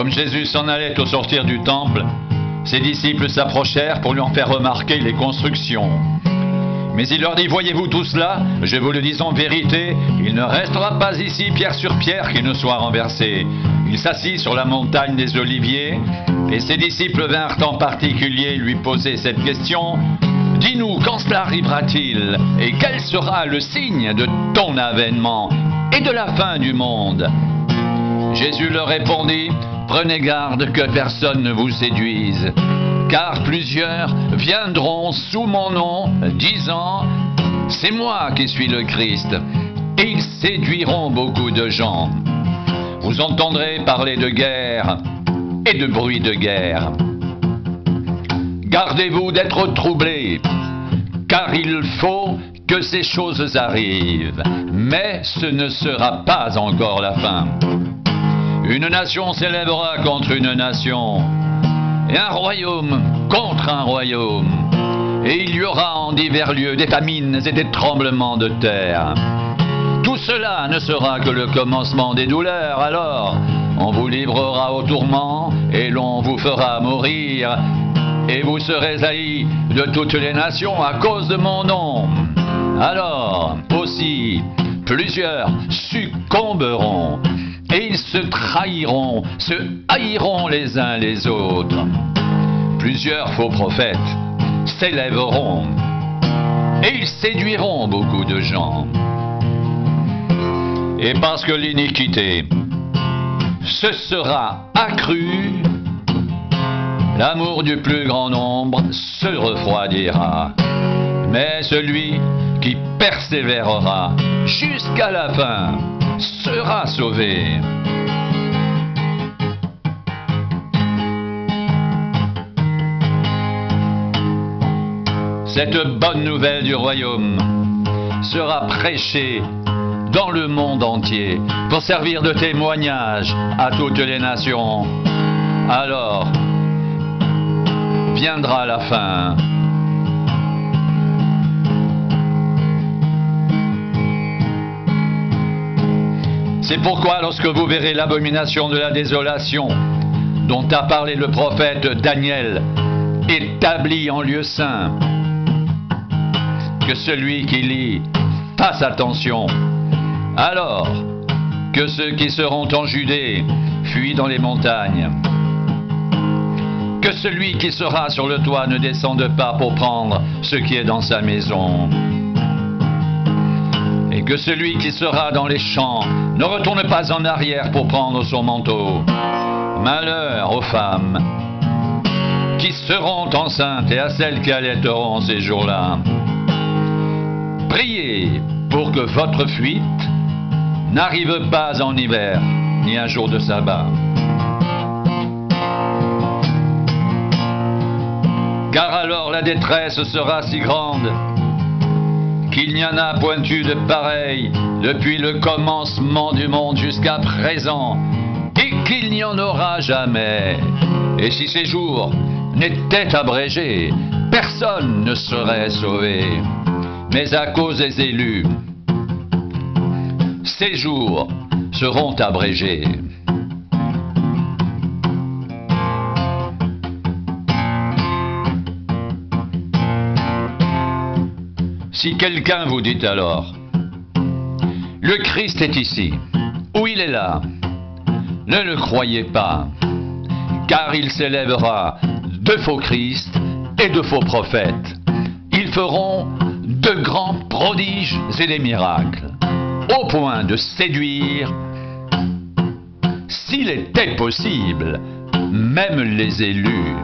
Comme Jésus s'en allait au sortir du temple, ses disciples s'approchèrent pour lui en faire remarquer les constructions. Mais il leur dit, voyez-vous tout cela? Je vous le dis en vérité, il ne restera pas ici pierre sur pierre qui ne soit renversée. Il s'assit sur la montagne des Oliviers, et ses disciples vinrent en particulier lui poser cette question. Dis-nous, quand cela arrivera-t-il? Et quel sera le signe de ton avènement et de la fin du monde? Jésus leur répondit, prenez garde que personne ne vous séduise. Car plusieurs viendront sous mon nom, disant « C'est moi qui suis le Christ », et ils séduiront beaucoup de gens. Vous entendrez parler de guerre et de bruit de guerre. Gardez-vous d'être troublés, car il faut que ces choses arrivent, mais ce ne sera pas encore la fin. Une nation s'élèvera contre une nation, et un royaume contre un royaume. Et il y aura en divers lieux des famines et des tremblements de terre. Tout cela ne sera que le commencement des douleurs. Alors, on vous livrera au tourment et l'on vous fera mourir. Et vous serez haïs de toutes les nations à cause de mon nom. Alors, aussi, plusieurs succomberont. Et ils se trahiront, se haïront les uns les autres. Plusieurs faux prophètes s'élèveront et ils séduiront beaucoup de gens. Et parce que l'iniquité se sera accrue, l'amour du plus grand nombre se refroidira. Mais celui qui persévérera jusqu'à la fin sera sauvé. Cette bonne nouvelle du royaume sera prêchée dans le monde entier pour servir de témoignage à toutes les nations. Alors viendra la fin. C'est pourquoi lorsque vous verrez l'abomination de la désolation dont a parlé le prophète Daniel, établie en lieu saint, que celui qui lit fasse attention. Alors que ceux qui seront en Judée fuient dans les montagnes. Que celui qui sera sur le toit ne descende pas pour prendre ce qui est dans sa maison. Et que celui qui sera dans les champs ne retourne pas en arrière pour prendre son manteau. Malheur aux femmes qui seront enceintes et à celles qui allaiteront ces jours-là. Priez pour que votre fuite n'arrive pas en hiver, ni un jour de sabbat. Car alors la détresse sera si grande qu'il n'y en a point eu de pareil depuis le commencement du monde jusqu'à présent, et qu'il n'y en aura jamais. Et si ces jours n'étaient abrégés, personne ne serait sauvé. Mais à cause des élus, ces jours seront abrégés. Si quelqu'un vous dit alors, le Christ est ici, ou il est là, ne le croyez pas, car il s'élèvera de faux Christ et de faux prophètes. Ils feront de grands prodiges et des miracles, au point de séduire, s'il était possible, même les élus.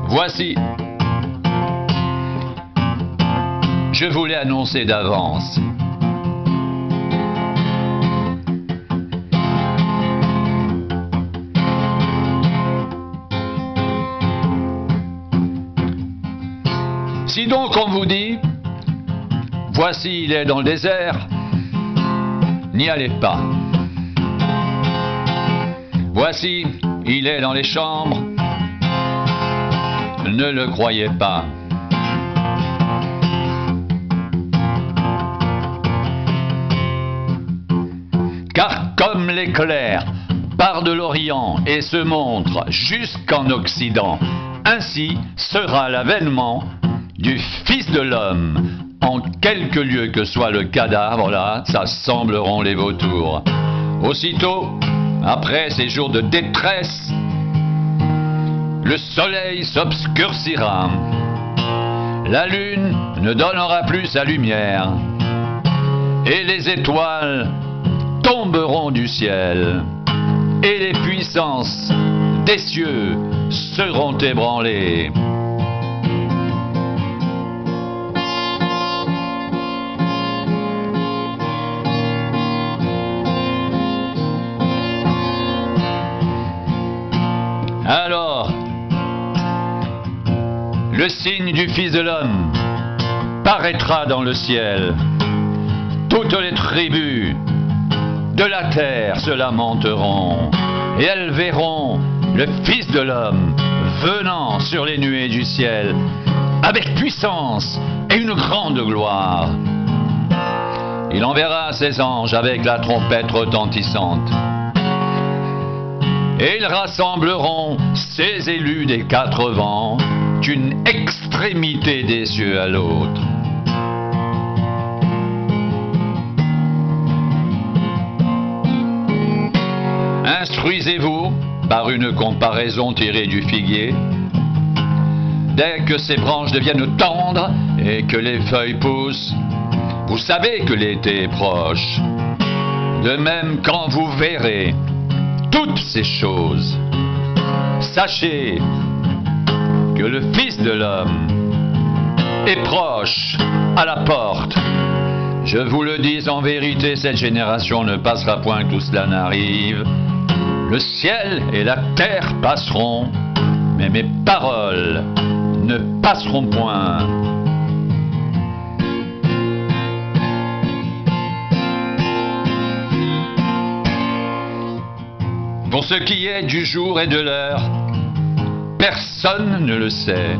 Voici, je vous l'ai annoncé d'avance. Si donc on vous dit, voici il est dans le désert, n'y allez pas. Voici il est dans les chambres, ne le croyez pas. Car comme l'éclair part de l'Orient et se montre jusqu'en Occident. Ainsi sera l'avènement du Fils de l'homme. En quelque lieu que soit le cadavre, là, s'assembleront les vautours. Aussitôt, après ces jours de détresse, le soleil s'obscurcira. La lune ne donnera plus sa lumière. Et les étoiles tomberont du ciel. Et les puissances des cieux seront ébranlées. Alors, le signe du Fils de l'homme paraîtra dans le ciel. Toutes les tribus de la terre se lamenteront, et elles verront le Fils de l'homme venant sur les nuées du ciel, avec puissance et une grande gloire. Il enverra ses anges avec la trompette retentissante, et ils rassembleront ses élus des quatre vents, d'une extrémité des cieux à l'autre. Instruisez-vous par une comparaison tirée du figuier. Dès que ses branches deviennent tendres et que les feuilles poussent, vous savez que l'été est proche. De même, quand vous verrez toutes ces choses, sachez que le Fils de l'homme est proche à la porte. Je vous le dis en vérité, cette génération ne passera point que tout cela n'arrive. Le ciel et la terre passeront, mais mes paroles ne passeront point. Pour ce qui est du jour et de l'heure, personne ne le sait.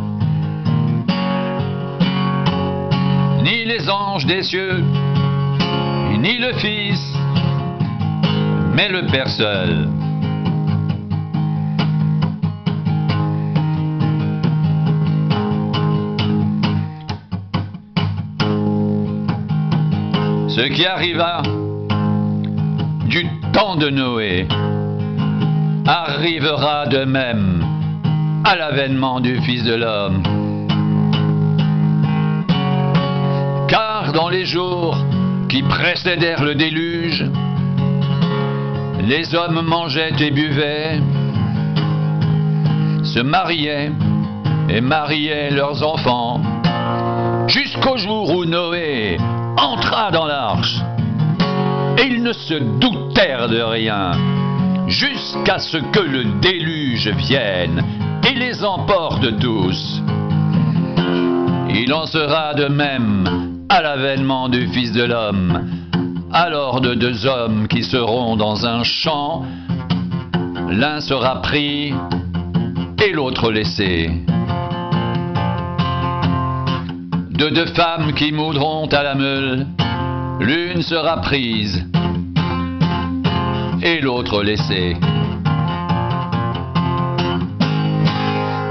Ni les anges des cieux, ni le Fils, mais le Père seul. Ce qui arriva du temps de Noé arrivera de même à l'avènement du Fils de l'homme. Car dans les jours qui précédèrent le déluge, les hommes mangeaient et buvaient, se mariaient et mariaient leurs enfants, jusqu'au jour où Noé entra dans l'arche. Et ils ne se doutèrent de rien, jusqu'à ce que le déluge vienne et les emporte tous. Il en sera de même à l'avènement du Fils de l'homme. Alors de deux hommes qui seront dans un champ, l'un sera pris et l'autre laissé. De deux femmes qui moudront à la meule, l'une sera prise et l'autre laissée.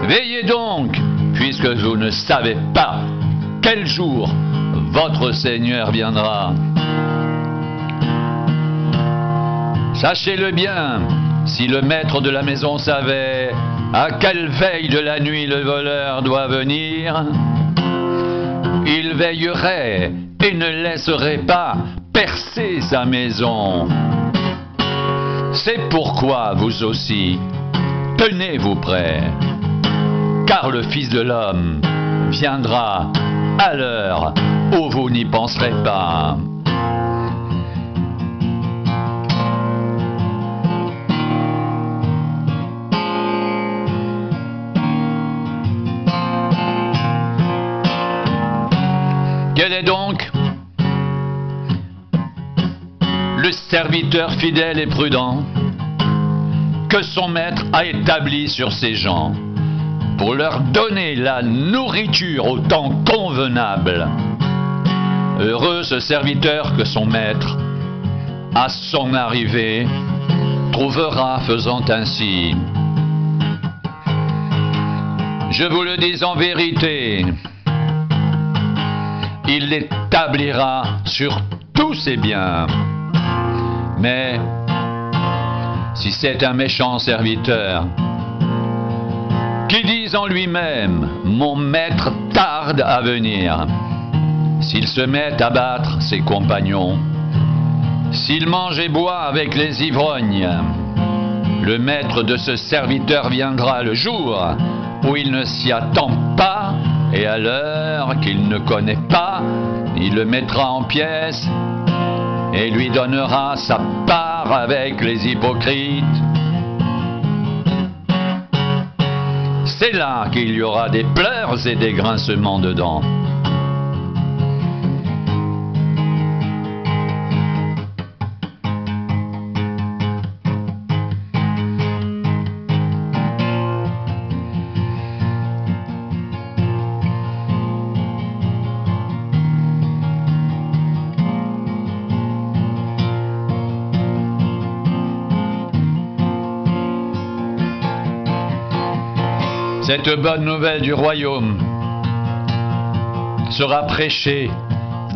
Veillez donc, puisque vous ne savez pas quel jour votre Seigneur viendra. Sachez-le bien, si le maître de la maison savait à quelle veille de la nuit le voleur doit venir, il veillerait et ne laisserait pas percer sa maison. C'est pourquoi vous aussi, tenez-vous prêts, car le Fils de l'homme viendra à l'heure où vous n'y penserez pas. Quel est donc le serviteur fidèle et prudent que son maître a établi sur ses gens pour leur donner la nourriture au temps convenable? Heureux ce serviteur que son maître, à son arrivée, trouvera faisant ainsi. Je vous le dis en vérité, il l'établira sur tous ses biens. Mais si c'est un méchant serviteur qui dit en lui-même, mon maître tarde à venir, s'il se met à battre ses compagnons, s'il mange et boit avec les ivrognes, le maître de ce serviteur viendra le jour où il ne s'y attend pas et à l'heure qu'il ne connaît pas, il le mettra en pièces et lui donnera sa part avec les hypocrites. C'est là qu'il y aura des pleurs et des grincements de dents. Cette bonne nouvelle du royaume sera prêchée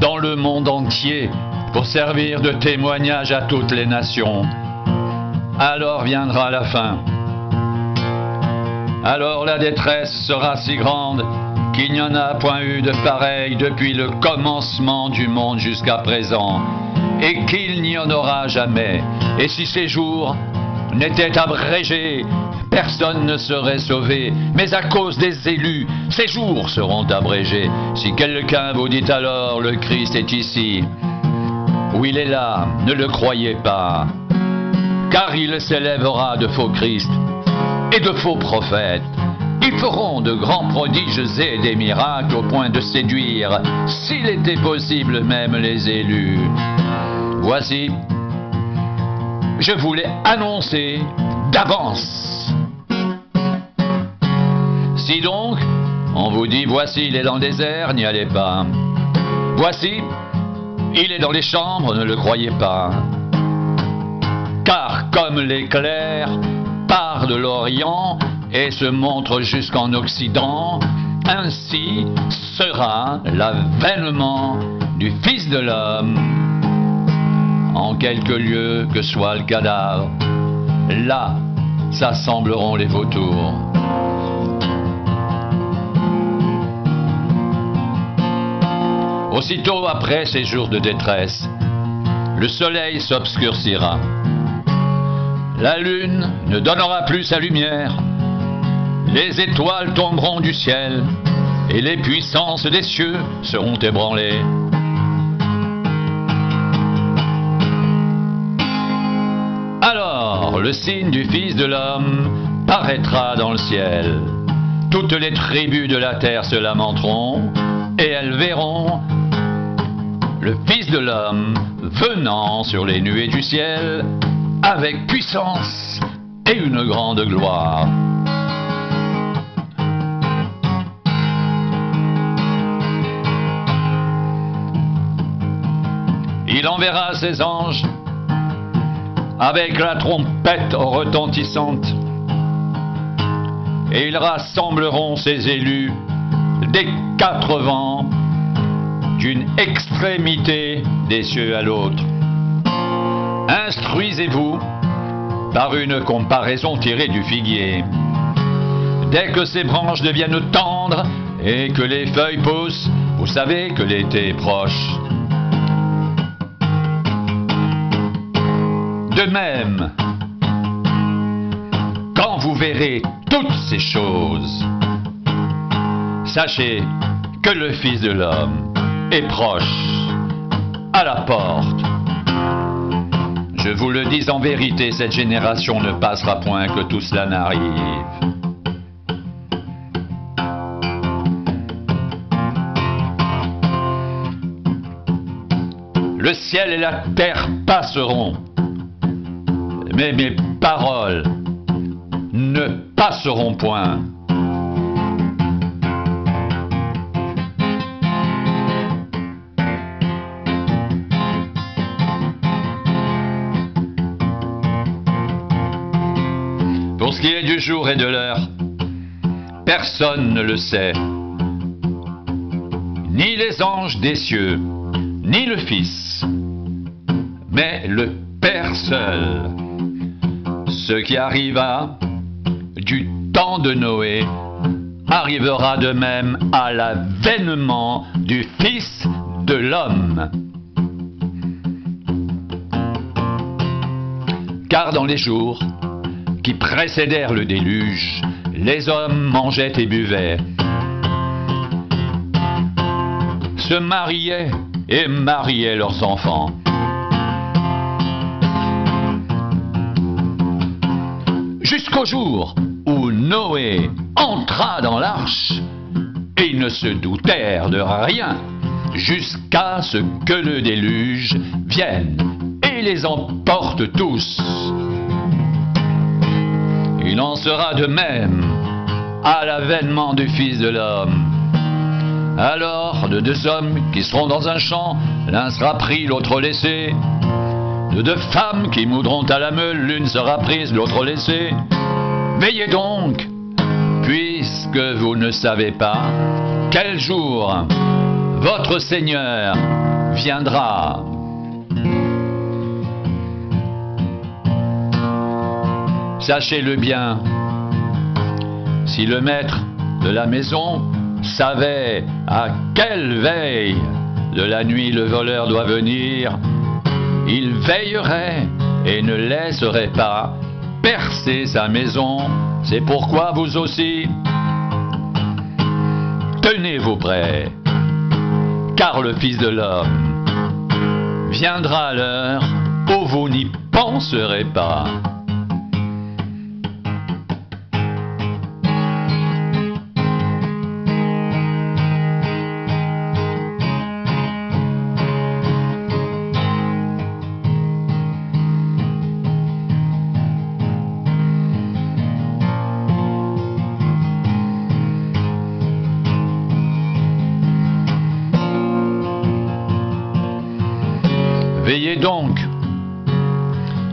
dans le monde entier pour servir de témoignage à toutes les nations. Alors viendra la fin. Alors la détresse sera si grande qu'il n'y en a point eu de pareil depuis le commencement du monde jusqu'à présent, et qu'il n'y en aura jamais. Et si ces jours n'étaient abrégés, personne ne serait sauvé, mais à cause des élus, ces jours seront abrégés. Si quelqu'un vous dit alors, le Christ est ici, ou il est là, ne le croyez pas, car il s'élèvera de faux Christ et de faux prophètes. Ils feront de grands prodiges et des miracles au point de séduire, s'il était possible, même les élus. Voici, je vous l'ai annoncé d'avance. Si donc, on vous dit, voici, il est dans le désert, n'y allez pas. Voici, il est dans les chambres, ne le croyez pas. Car comme l'éclair part de l'Orient et se montre jusqu'en Occident, ainsi sera l'avènement du Fils de l'homme. En quelque lieu que soit le cadavre, là s'assembleront les vautours. Aussitôt après ces jours de détresse, le soleil s'obscurcira. La lune ne donnera plus sa lumière. Les étoiles tomberont du ciel et les puissances des cieux seront ébranlées. Alors le signe du Fils de l'homme paraîtra dans le ciel. Toutes les tribus de la terre se lamenteront et elles verront le Fils de l'homme venant sur les nuées du ciel avec puissance et une grande gloire. Il enverra ses anges avec la trompette retentissante et ils rassembleront ses élus des quatre vents, d'une extrémité des cieux à l'autre. Instruisez-vous par une comparaison tirée du figuier. Dès que ses branches deviennent tendres et que les feuilles poussent, vous savez que l'été est proche. De même, quand vous verrez toutes ces choses, sachez que le Fils de l'homme est proche, à la porte. Je vous le dis en vérité, cette génération ne passera point que tout cela n'arrive. Le ciel et la terre passeront, mais mes paroles ne passeront point. jour et de l'heure, personne ne le sait. Ni les anges des cieux, ni le Fils, mais le Père seul. Ce qui arriva du temps de Noé arrivera de même à l'avènement du Fils de l'homme. Car dans les jours qui précédèrent le déluge, les hommes mangeaient et buvaient, se mariaient et mariaient leurs enfants. Jusqu'au jour où Noé entra dans l'arche, et ils ne se doutèrent de rien, jusqu'à ce que le déluge vienne et les emporte tous. Il en sera de même à l'avènement du Fils de l'homme. Alors, de deux hommes qui seront dans un champ, l'un sera pris, l'autre laissé. De deux femmes qui moudront à la meule, l'une sera prise, l'autre laissée. Veillez donc, puisque vous ne savez pas quel jour votre Seigneur viendra. Sachez-le bien, si le maître de la maison savait à quelle veille de la nuit le voleur doit venir, il veillerait et ne laisserait pas percer sa maison. C'est pourquoi vous aussi, tenez-vous prêts, car le Fils de l'homme viendra à l'heure où vous n'y penserez pas. Veillez donc,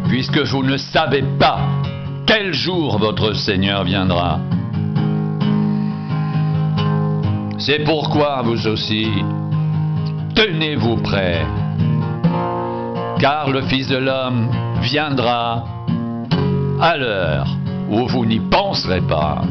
puisque vous ne savez pas quel jour votre Seigneur viendra. C'est pourquoi vous aussi, tenez-vous prêts, car le Fils de l'homme viendra à l'heure où vous n'y penserez pas.